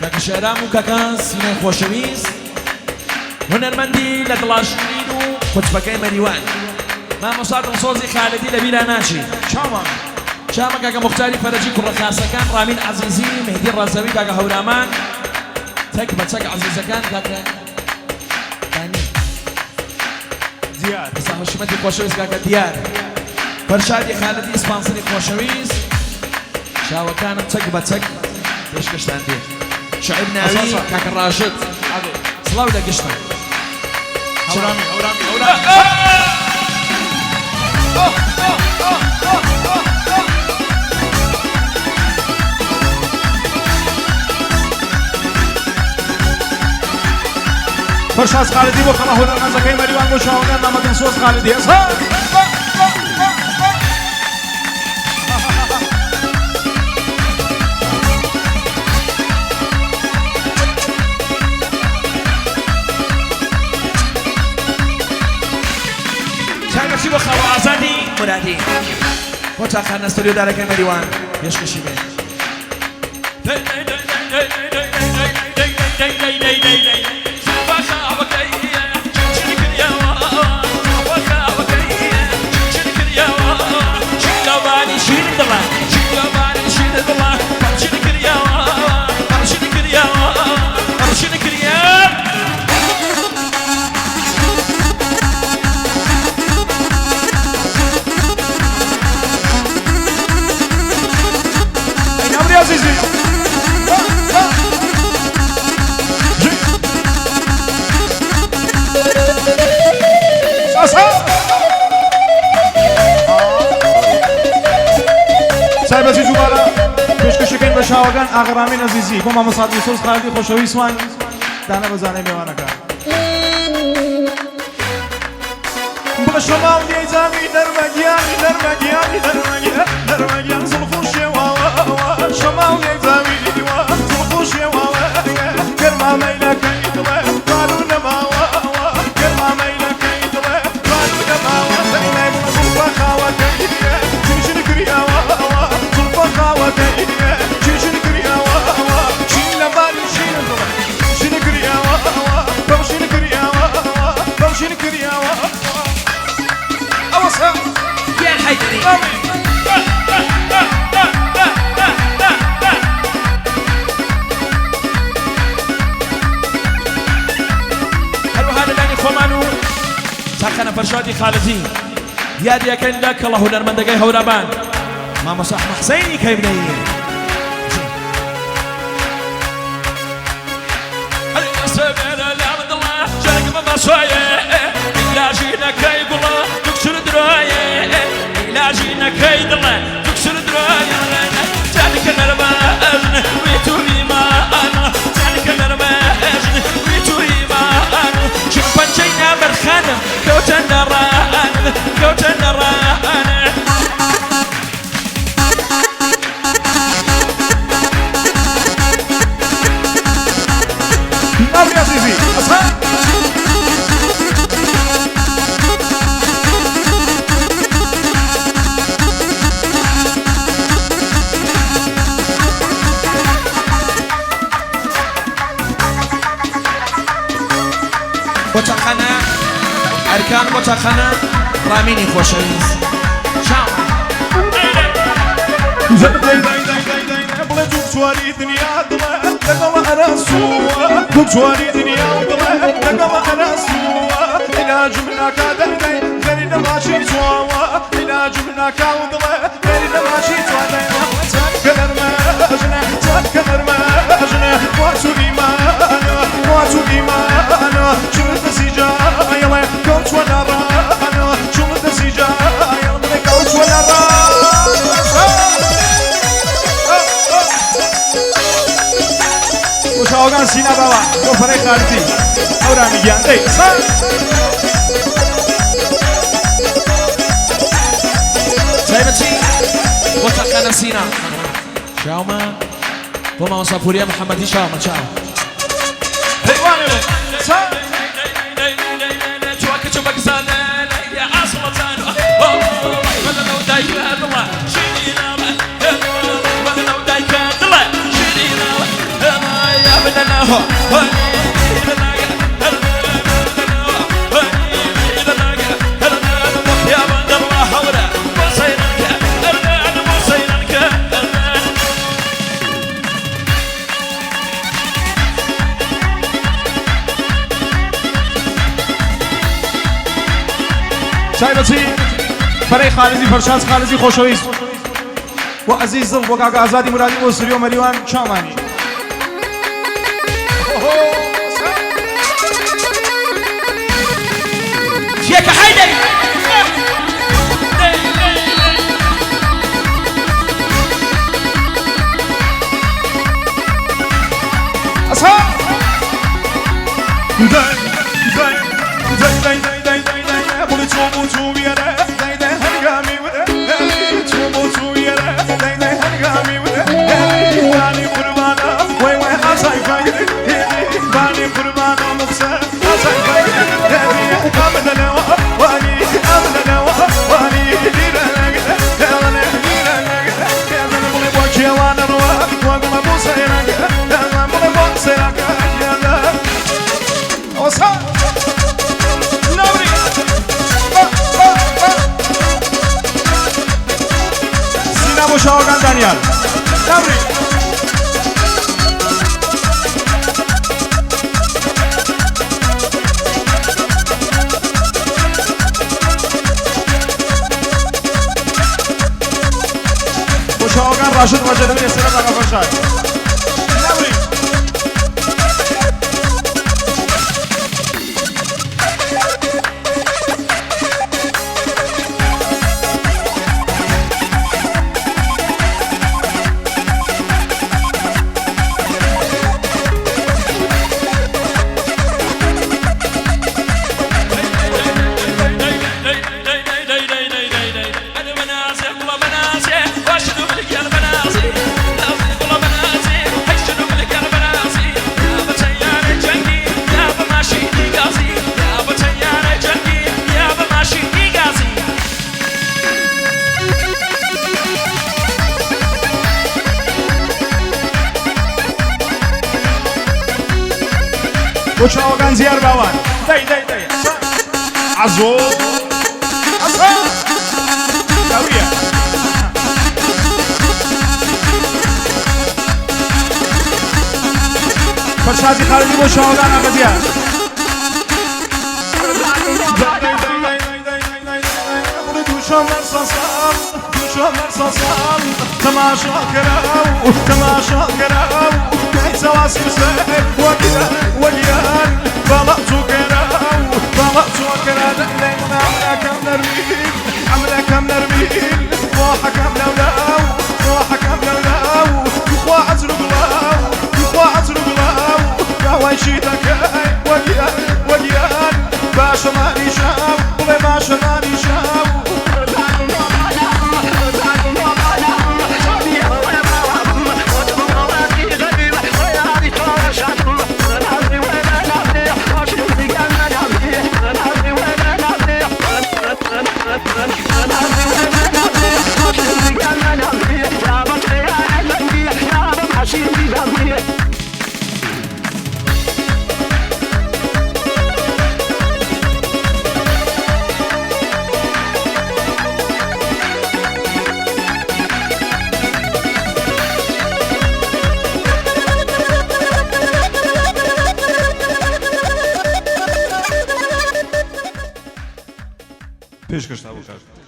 کاکە شێرام و کاکە سینەی خۆشەویست هونەرمەندی لە دڵاشین و خوتبەکەی مەریوان مامۆستا دڵسۆزی خالدی لە بیرا ناچی چامە کاکە موختاری فەرەجی کوڕەخاسەکان ڕامین عەزیزی مهدی ڕەزەوی کاکە هەورامان تەک بە چەک عەزیزەکان کاکە دانی دیار ئێستا هەشمەتی خۆشەویست کاکە دیار فەرشادی خالدی سپانسەری خۆشەویست شاوەکانم چەک بە چەک پێشکەشتان دێ شعیب ناوی کاکە ڕاشد سڵاو لە گشتە هەورامی فەرشاد خالدی بۆ خەڵە هونەرمەندەکەی مەریوان بۆ شاوەکان محەممەد دڵسۆز خالدی چاکەشی بۆ خاوە ئازادی مرادی بۆ چاخانە ستۆریۆدارەکەی مەریوان پێشکەشی بێ سایبەتی جوبارە پێشکەشەکەین بە شاوەکان ئاغڕامین عەزیزی بۆ مامۆستا دڵسۆز خالدی خۆشەویستوان دانە بەزانەی میوانەکە بڵە شەماو لێجامی دەرمەگیان زڵف و شێواوە شەماو لێجامی دیوە زڵف و شێواوە گەرمامەیلەکەی دڵێ بارو نەماوە گەرمامەیلەکەی دڵێ بارو نەماوە دەینای بڵە زڵفە خاوەکەی چیشن کریاوە زڵفە خاوەکەی چیشن کریاوە چین لە باری شین دڵێ شین کریاوە بەو شین کریاوە بەو شین کریاوە ئەوەسە يا الحيدري هذا داني خومانو ساخنا فرشادي خالدي يا دي كان لك الله هنرمندگي هورابان ماما صاحب حسيني كيبني السبيل لا عبد الله شارك بمصايا لا جينا كيد الله تكسر درايه لا جينا كيد الله تكسر درايه ذلك الرباز ويتوي ما انا ذلك الرباز ويتوي ما انا شوفن جينا برخانم كوتنا ران كوتنا ران نعم يا عزيزي أصحاب بوتاخانە ئەرکان بوتاخانە ڕامینی خۆشەویست چاو بڵێ دوو چواری دنیا دڵێ لەگەڵە ئەرەسووە دوو چواری دنیا دڵێ لەگەڵە ئەرەسووە عیلاجم ناکا دەردەی دەری نەباشی چواوە عیلاجم ناکا و دڵێ دەری نەباشی چوادەی چاکە نەرمەژنە چاکە نەرمەژنە واتو ئیمانە واتو ئیمانە چونتە سیجایڵێ کەوتوە نەڕانە چونتە سیجایڵ بڵێ کەوتوە نەڕان شاوەکان سینا باوە بۆ فەرەی خالدی هەورامی گیان دەی سایبەتی بوتاخانە سینا شاومە بۆ مامۆستا پوریە محەممەدی شاومە چاو چواکە چۆ بەگزانە یا ئاسڵەتان وەدەنەو دایکە دڵە شینی نامە وەدەنەو دایکە دڵە شایبەتی بەرەی خالزی فەرشاز خالزی خۆشەویست و عزیز دڵ بۆ کاکە ئازادی مرادی بۆ سوری و مەریوان چامانی چیەکە حەیدەری ئەسها شاوگان دانیال نبری شاوگان راشد و جلوی استراد آقا فرشاد نبری بۆ چاوەکان زیار باوان دەی عەزۆ ئەسا داویە فەرشادی خالدی بۆ چاوەکان ئاقا زیار تماشا كراو تماشا كراو سواس يسلك وقيان بلغتو كراو بلغتو كراو عملك نرميل عملك نرميل روحك ملولاو روحك ملولاو يخوى عزرق لاو يخوى عزرق لاو قهوة يشيتك وقيان باشا ماني شاو بلي باشا ماني شاو پیش کشته بود.